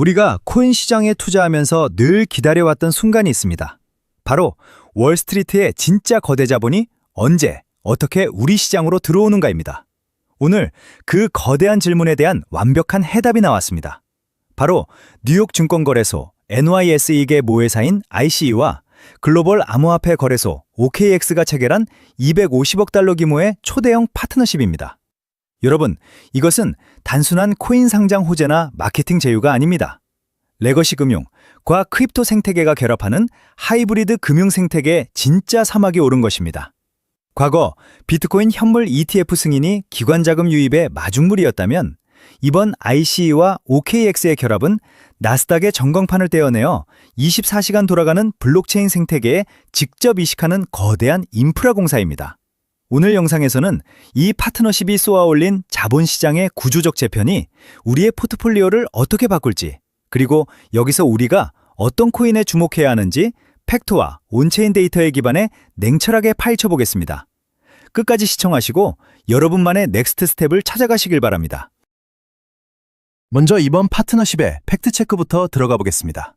우리가 코인 시장에 투자하면서 늘 기다려왔던 순간이 있습니다. 바로 월스트리트의 진짜 거대 자본이 언제, 어떻게 우리 시장으로 들어오는가입니다. 오늘 그 거대한 질문에 대한 완벽한 해답이 나왔습니다. 바로 뉴욕 증권거래소 NYSE계 모회사인 ICE와 글로벌 암호화폐 거래소 OKX가 체결한 250억 달러 규모의 초대형 파트너십입니다. 여러분, 이것은 단순한 코인 상장 호재나 마케팅 제휴가 아닙니다. 레거시 금융과 크립토 생태계가 결합하는 하이브리드 금융 생태계의 진짜 사막이 오른 것입니다. 과거 비트코인 현물 ETF 승인이 기관 자금 유입의 마중물이었다면 이번 ICE와 OKX의 결합은 나스닥의 전광판을 떼어내어 24시간 돌아가는 블록체인 생태계에 직접 이식하는 거대한 인프라 공사입니다. 오늘 영상에서는 이 파트너십이 쏘아올린 자본시장의 구조적 재편이 우리의 포트폴리오를 어떻게 바꿀지, 그리고 여기서 우리가 어떤 코인에 주목해야 하는지 팩트와 온체인 데이터에 기반해 냉철하게 파헤쳐 보겠습니다. 끝까지 시청하시고 여러분만의 넥스트 스텝을 찾아가시길 바랍니다. 먼저 이번 파트너십의 팩트체크부터 들어가 보겠습니다.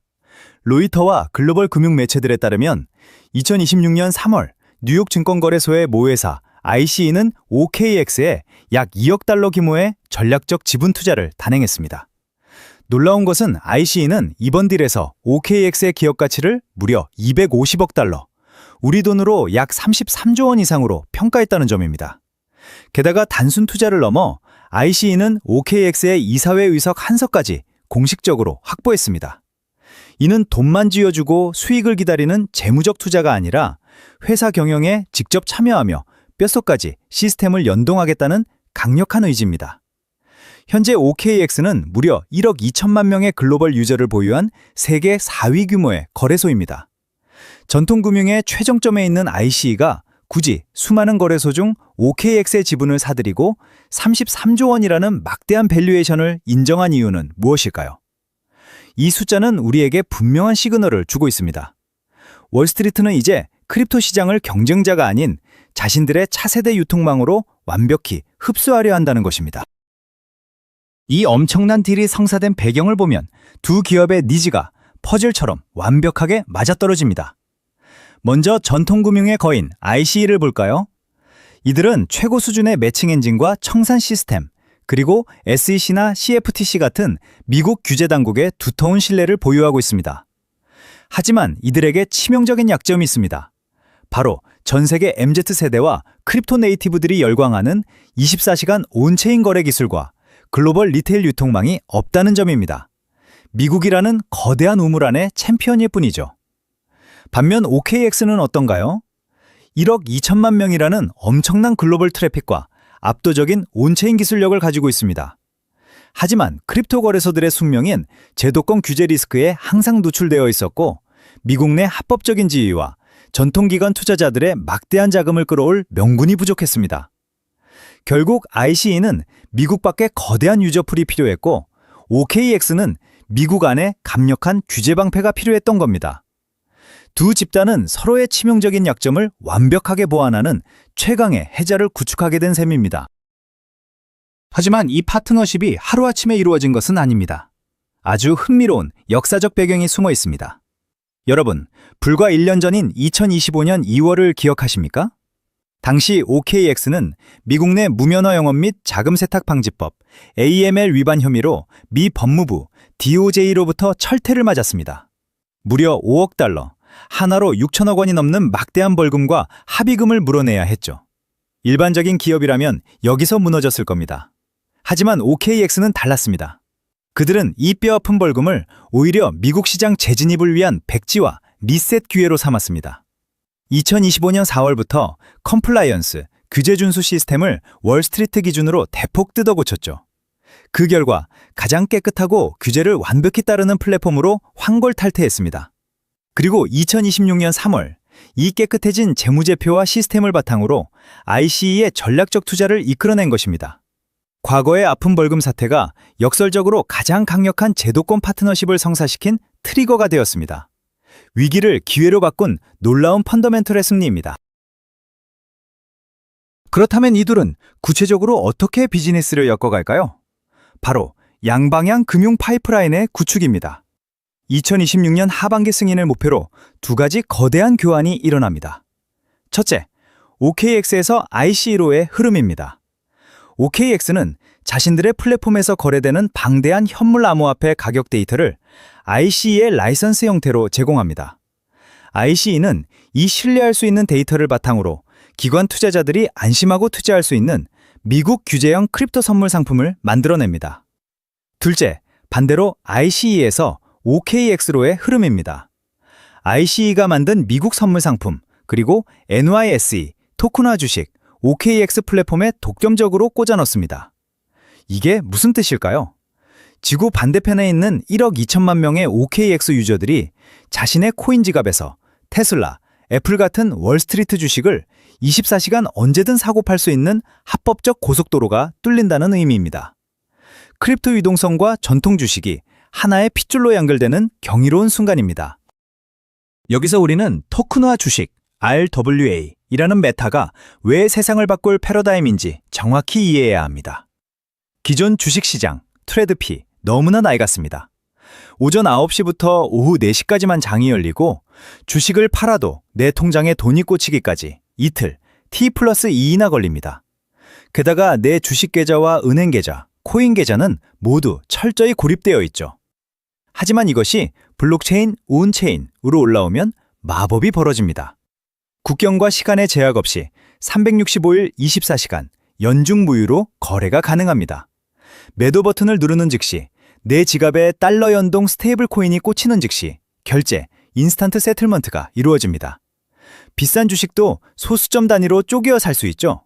로이터와 글로벌 금융 매체들에 따르면 2026년 3월 뉴욕 증권거래소의 모회사 ICE는 OKX에 약 2억 달러 규모의 전략적 지분 투자를 단행했습니다. 놀라운 것은 ICE는 이번 딜에서 OKX의 기업 가치를 무려 250억 달러, 우리 돈으로 약 33조 원 이상으로 평가했다는 점입니다. 게다가 단순 투자를 넘어 ICE는 OKX의 이사회 의석 한석까지 공식적으로 확보했습니다. 이는 돈만 쥐어주고 수익을 기다리는 재무적 투자가 아니라 회사 경영에 직접 참여하며 뼛속까지 시스템을 연동하겠다는 강력한 의지입니다. 현재 OKX는 무려 1억 2천만 명의 글로벌 유저를 보유한 세계 4위 규모의 거래소입니다. 전통금융의 최정점에 있는 ICE가 굳이 수많은 거래소 중 OKX의 지분을 사들이고 33조 원이라는 막대한 밸류에이션을 인정한 이유는 무엇일까요? 이 숫자는 우리에게 분명한 시그널을 주고 있습니다. 월스트리트는 이제 크립토 시장을 경쟁자가 아닌 자신들의 차세대 유통망으로 완벽히 흡수하려 한다는 것입니다. 이 엄청난 딜이 성사된 배경을 보면 두 기업의 니즈가 퍼즐처럼 완벽하게 맞아떨어집니다. 먼저 전통금융의 거인 ICE를 볼까요? 이들은 최고 수준의 매칭 엔진과 청산 시스템, 그리고 SEC나 CFTC 같은 미국 규제 당국의 두터운 신뢰를 보유하고 있습니다. 하지만 이들에게 치명적인 약점이 있습니다. 바로 전 세계 MZ세대와 크립토 네이티브들이 열광하는 24시간 온체인 거래 기술과 글로벌 리테일 유통망이 없다는 점입니다. 미국이라는 거대한 우물 안의 챔피언일 뿐이죠. 반면 OKX는 어떤가요? 1억 2천만 명이라는 엄청난 글로벌 트래픽과 압도적인 온체인 기술력을 가지고 있습니다. 하지만 크립토 거래소들의 숙명인 제도권 규제 리스크에 항상 노출되어 있었고 미국 내 합법적인 지위와 전통기관 투자자들의 막대한 자금을 끌어올 명분이 부족했습니다. 결국 ICE는 미국 밖에 거대한 유저풀이 필요했고 OKX는 미국 안에 강력한 규제 방패가 필요했던 겁니다. 두 집단은 서로의 치명적인 약점을 완벽하게 보완하는 최강의 해자를 구축하게 된 셈입니다. 하지만 이 파트너십이 하루아침에 이루어진 것은 아닙니다. 아주 흥미로운 역사적 배경이 숨어 있습니다. 여러분, 불과 1년 전인 2025년 2월을 기억하십니까? 당시 OKX는 미국 내 무면허 영업 및 자금 세탁 방지법 AML 위반 혐의로 미 법무부 DOJ로부터 철퇴를 맞았습니다. 무려 5억 달러, 하나로 6천억 원이 넘는 막대한 벌금과 합의금을 물어내야 했죠. 일반적인 기업이라면 여기서 무너졌을 겁니다. 하지만 OKX는 달랐습니다. 그들은 이 뼈아픈 벌금을 오히려 미국 시장 재진입을 위한 백지와 리셋 기회로 삼았습니다. 2025년 4월부터 컴플라이언스, 규제 준수 시스템을 월스트리트 기준으로 대폭 뜯어고쳤죠. 그 결과 가장 깨끗하고 규제를 완벽히 따르는 플랫폼으로 환골탈퇴했습니다. 그리고 2026년 3월, 이 깨끗해진 재무제표와 시스템을 바탕으로 ICE의 전략적 투자를 이끌어낸 것입니다. 과거의 아픈 벌금 사태가 역설적으로 가장 강력한 제도권 파트너십을 성사시킨 트리거가 되었습니다. 위기를 기회로 바꾼 놀라운 펀더멘털의 승리입니다. 그렇다면 이 둘은 구체적으로 어떻게 비즈니스를 엮어갈까요? 바로 양방향 금융 파이프라인의 구축입니다. 2026년 하반기 승인을 목표로 두 가지 거대한 교환이 일어납니다. 첫째, OKX에서 ICE로의 흐름입니다. OKX는 자신들의 플랫폼에서 거래되는 방대한 현물 암호화폐 가격 데이터를 ICE의 라이선스 형태로 제공합니다. ICE는 이 신뢰할 수 있는 데이터를 바탕으로 기관 투자자들이 안심하고 투자할 수 있는 미국 규제형 크립토 선물 상품을 만들어냅니다. 둘째, 반대로 ICE에서 OKX로의 흐름입니다. ICE가 만든 미국 선물 상품, 그리고 NYSE, 토큰화 주식, OKX 플랫폼에 독점적으로 꽂아 넣습니다. 이게 무슨 뜻일까요? 지구 반대편에 있는 1억 2천만 명의 OKX 유저들이 자신의 코인 지갑에서 테슬라, 애플 같은 월스트리트 주식을 24시간 언제든 사고 팔 수 있는 합법적 고속도로가 뚫린다는 의미입니다. 크립토 유동성과 전통 주식이 하나의 핏줄로 연결되는 경이로운 순간입니다. 여기서 우리는 토큰화 주식, RWA이라는 메타가 왜 세상을 바꿀 패러다임인지 정확히 이해해야 합니다. 기존 주식시장, 트레드피, 너무나 낡았습니다. 오전 9시부터 오후 4시까지만 장이 열리고 주식을 팔아도 내 통장에 돈이 꽂히기까지 이틀, T+2이나 걸립니다. 게다가 내 주식 계좌와 은행 계좌, 코인 계좌는 모두 철저히 고립되어 있죠. 하지만 이것이 블록체인, 온체인으로 올라오면 마법이 벌어집니다. 국경과 시간의 제약 없이 365일 24시간 연중 무휴로 거래가 가능합니다. 매도 버튼을 누르는 즉시 내 지갑에 달러 연동 스테이블 코인이 꽂히는 즉시 결제, 인스턴트 세틀먼트가 이루어집니다. 비싼 주식도 소수점 단위로 쪼개어 살 수 있죠.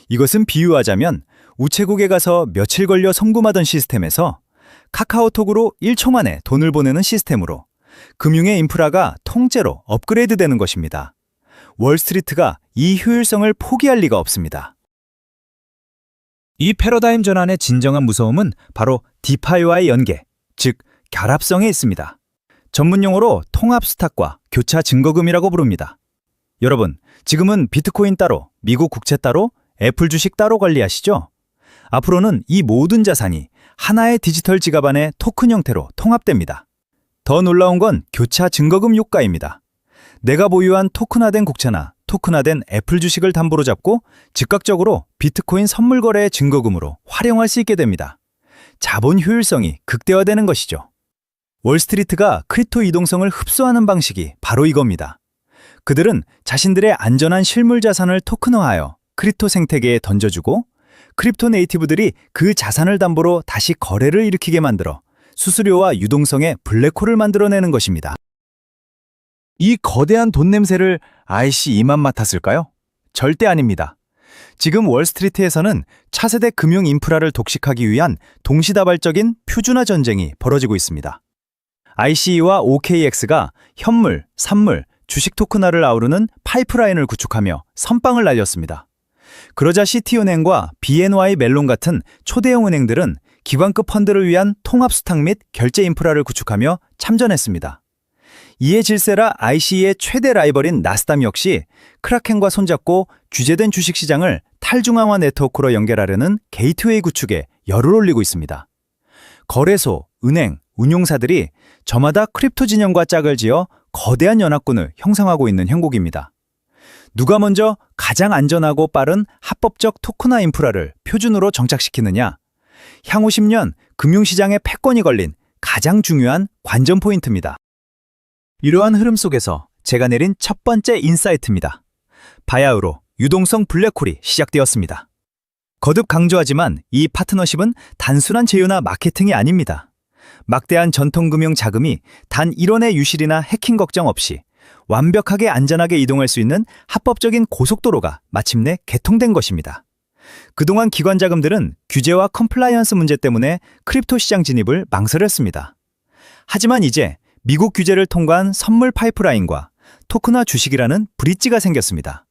이것은 비유하자면 우체국에 가서 며칠 걸려 송금하던 시스템에서 카카오톡으로 1초 만에 돈을 보내는 시스템으로 금융의 인프라가 통째로 업그레이드되는 것입니다. 월스트리트가 이 효율성을 포기할 리가 없습니다. 이 패러다임 전환의 진정한 무서움은 바로 디파이와의 연계, 즉 결합성에 있습니다. 전문용어로 통합 스탁과 교차 증거금이라고 부릅니다. 여러분, 지금은 비트코인 따로, 미국 국채 따로, 애플 주식 따로 관리하시죠? 앞으로는 이 모든 자산이 하나의 디지털 지갑 안에 토큰 형태로 통합됩니다. 더 놀라운 건 교차 증거금 효과입니다. 내가 보유한 토큰화된 국채나 토큰화된 애플 주식을 담보로 잡고 즉각적으로 비트코인 선물 거래의 증거금으로 활용할 수 있게 됩니다. 자본 효율성이 극대화되는 것이죠. 월스트리트가 크립토 이동성을 흡수하는 방식이 바로 이겁니다. 그들은 자신들의 안전한 실물 자산을 토큰화하여 크립토 생태계에 던져주고 크립토 네이티브들이 그 자산을 담보로 다시 거래를 일으키게 만들어 수수료와 유동성의 블랙홀을 만들어내는 것입니다. 이 거대한 돈 냄새를 ICE만 맡았을까요? 절대 아닙니다. 지금 월스트리트에서는 차세대 금융 인프라를 독식하기 위한 동시다발적인 표준화 전쟁이 벌어지고 있습니다. ICE와 OKX가 현물, 산물, 주식 토큰화를 아우르는 파이프라인을 구축하며 선빵을 날렸습니다. 그러자 시티은행과 BNY 멜론 같은 초대형 은행들은 기관급 펀드를 위한 통합 수탁 및 결제 인프라를 구축하며 참전했습니다. 이에 질세라 ICE의 최대 라이벌인 나스닥 역시 크라켄과 손잡고 규제된 주식시장을 탈중앙화 네트워크로 연결하려는 게이트웨이 구축에 열을 올리고 있습니다. 거래소, 은행, 운용사들이 저마다 크립토 진영과 짝을 지어 거대한 연합군을 형성하고 있는 형국입니다. 누가 먼저 가장 안전하고 빠른 합법적 토큰화 인프라를 표준으로 정착시키느냐? 향후 10년 금융시장의 패권이 걸린 가장 중요한 관전 포인트입니다. 이러한 흐름 속에서 제가 내린 첫 번째 인사이트입니다. 바야흐로 유동성 블랙홀이 시작되었습니다. 거듭 강조하지만 이 파트너십은 단순한 제휴나 마케팅이 아닙니다. 막대한 전통금융 자금이 단 1원의 유실이나 해킹 걱정 없이 완벽하게 안전하게 이동할 수 있는 합법적인 고속도로가 마침내 개통된 것입니다. 그동안 기관 자금들은 규제와 컴플라이언스 문제 때문에 크립토 시장 진입을 망설였습니다. 하지만 이제 미국 규제를 통과한 선물 파이프라인과 토큰화 주식이라는 브릿지가 생겼습니다.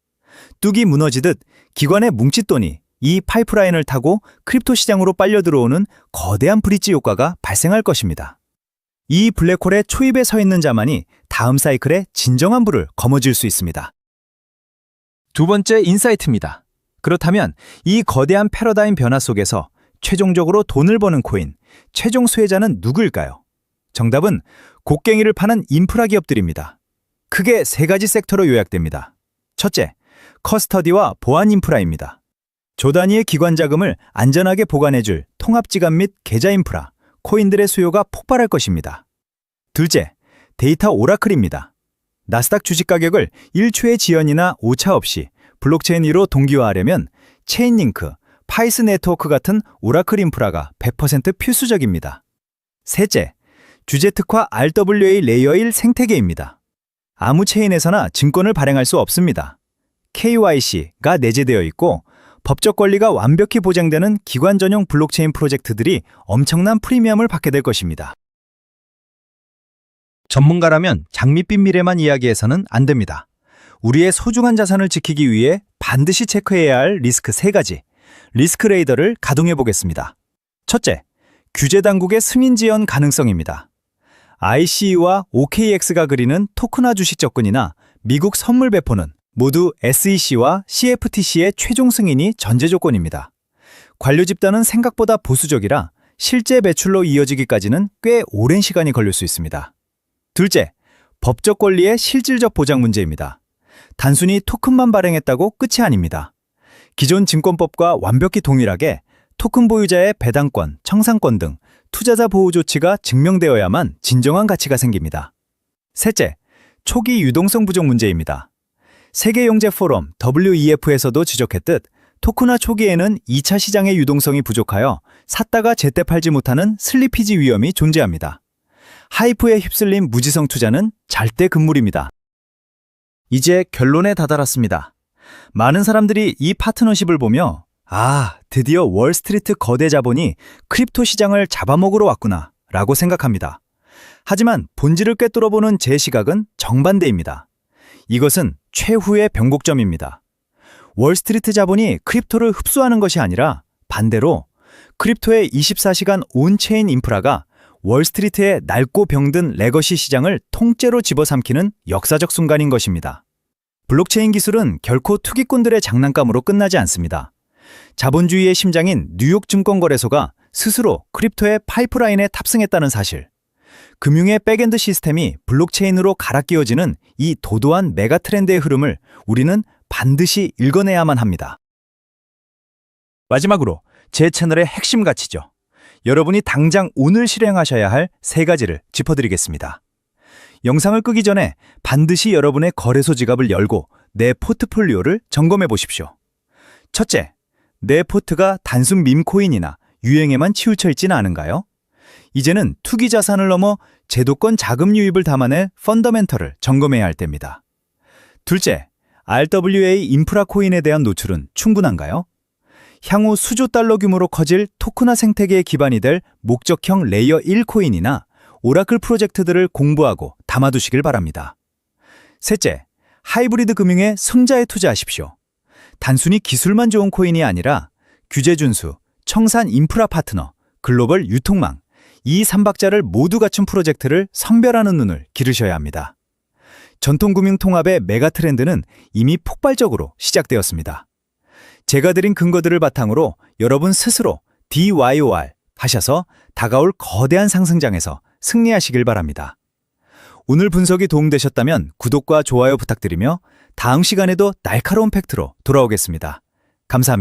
뚝이 무너지듯 기관의 뭉칫돈이 이 파이프라인을 타고 크립토 시장으로 빨려 들어오는 거대한 브릿지 효과가 발생할 것입니다. 이 블랙홀의 초입에 서 있는 자만이 다음 사이클의 진정한 불을 거머쥘 수 있습니다. 두 번째 인사이트입니다. 그렇다면 이 거대한 패러다임 변화 속에서 최종적으로 돈을 버는 코인, 최종 수혜자는 누구일까요? 정답은 곡괭이를 파는 인프라 기업들입니다. 크게 세 가지 섹터로 요약됩니다. 첫째, 커스터디와 보안 인프라입니다. 조 단위의 기관 자금을 안전하게 보관해줄 통합지갑 및 계좌 인프라, 코인들의 수요가 폭발할 것입니다. 둘째, 데이터 오라클입니다. 나스닥 주식 가격을 1초의 지연이나 오차 없이 블록체인 위로 동기화하려면 체인링크, 파이스 네트워크 같은 오라클 인프라가 100% 필수적입니다. 셋째, 주제 특화 RWA 레이어 1 생태계입니다. 아무 체인에서나 증권을 발행할 수 없습니다. KYC가 내재되어 있고 법적 권리가 완벽히 보장되는 기관 전용 블록체인 프로젝트들이 엄청난 프리미엄을 받게 될 것입니다. 전문가라면 장밋빛 미래만 이야기해서는 안 됩니다. 우리의 소중한 자산을 지키기 위해 반드시 체크해야 할 리스크 3가지, 리스크 레이더를 가동해 보겠습니다. 첫째, 규제 당국의 승인 지연 가능성입니다. ICE와 OKX가 그리는 토큰화 주식 접근이나 미국 선물 배포는 모두 SEC와 CFTC의 최종 승인이 전제 조건입니다. 관료 집단은 생각보다 보수적이라 실제 매출로 이어지기까지는 꽤 오랜 시간이 걸릴 수 있습니다. 둘째, 법적 권리의 실질적 보장 문제입니다. 단순히 토큰만 발행했다고 끝이 아닙니다. 기존 증권법과 완벽히 동일하게 토큰 보유자의 배당권, 청산권 등 투자자 보호 조치가 증명되어야만 진정한 가치가 생깁니다. 셋째, 초기 유동성 부족 문제입니다. 세계영재 포럼 WEF에서도 지적했듯 토큰화 초기에는 2차 시장의 유동성이 부족하여 샀다가 제때 팔지 못하는 슬리피지 위험이 존재합니다. 하이프에 휩쓸린 무지성 투자는 절대 금물입니다. 이제 결론에 다다랐습니다. 많은 사람들이 이 파트너십을 보며 드디어 월스트리트 거대 자본이 크립토 시장을 잡아먹으러 왔구나 라고 생각합니다. 하지만 본질을 꿰뚫어보는 제 시각은 정반대입니다. 이것은 최후의 변곡점입니다. 월스트리트 자본이 크립토를 흡수하는 것이 아니라 반대로 크립토의 24시간 온체인 인프라가 월스트리트의 낡고 병든 레거시 시장을 통째로 집어삼키는 역사적 순간인 것입니다. 블록체인 기술은 결코 투기꾼들의 장난감으로 끝나지 않습니다. 자본주의의 심장인 뉴욕 증권거래소가 스스로 크립토의 파이프라인에 탑승했다는 사실, 금융의 백엔드 시스템이 블록체인으로 갈아 끼워지는 이 도도한 메가 트렌드의 흐름을 우리는 반드시 읽어내야만 합니다. 마지막으로 제 채널의 핵심 가치죠. 여러분이 당장 오늘 실행하셔야 할 3가지를 짚어드리겠습니다. 영상을 끄기 전에 반드시 여러분의 거래소 지갑을 열고 내 포트폴리오를 점검해 보십시오. 첫째, 내 포트가 단순 밈코인이나 유행에만 치우쳐 있지는 않은가요? 이제는 투기 자산을 넘어 제도권 자금 유입을 담아낼 펀더멘털을 점검해야 할 때입니다. 둘째, RWA 인프라 코인에 대한 노출은 충분한가요? 향후 수조 달러 규모로 커질 토큰화 생태계의 기반이 될 목적형 레이어 1 코인이나 오라클 프로젝트들을 공부하고 담아두시길 바랍니다. 셋째, 하이브리드 금융의 승자에 투자하십시오. 단순히 기술만 좋은 코인이 아니라 규제 준수, 청산 인프라 파트너, 글로벌 유통망, 이 3박자를 모두 갖춘 프로젝트를 선별하는 눈을 기르셔야 합니다. 전통금융 통합의 메가 트렌드는 이미 폭발적으로 시작되었습니다. 제가 드린 근거들을 바탕으로 여러분 스스로 DYOR 하셔서 다가올 거대한 상승장에서 승리하시길 바랍니다. 오늘 분석이 도움되셨다면 구독과 좋아요 부탁드리며 다음 시간에도 날카로운 팩트로 돌아오겠습니다. 감사합니다.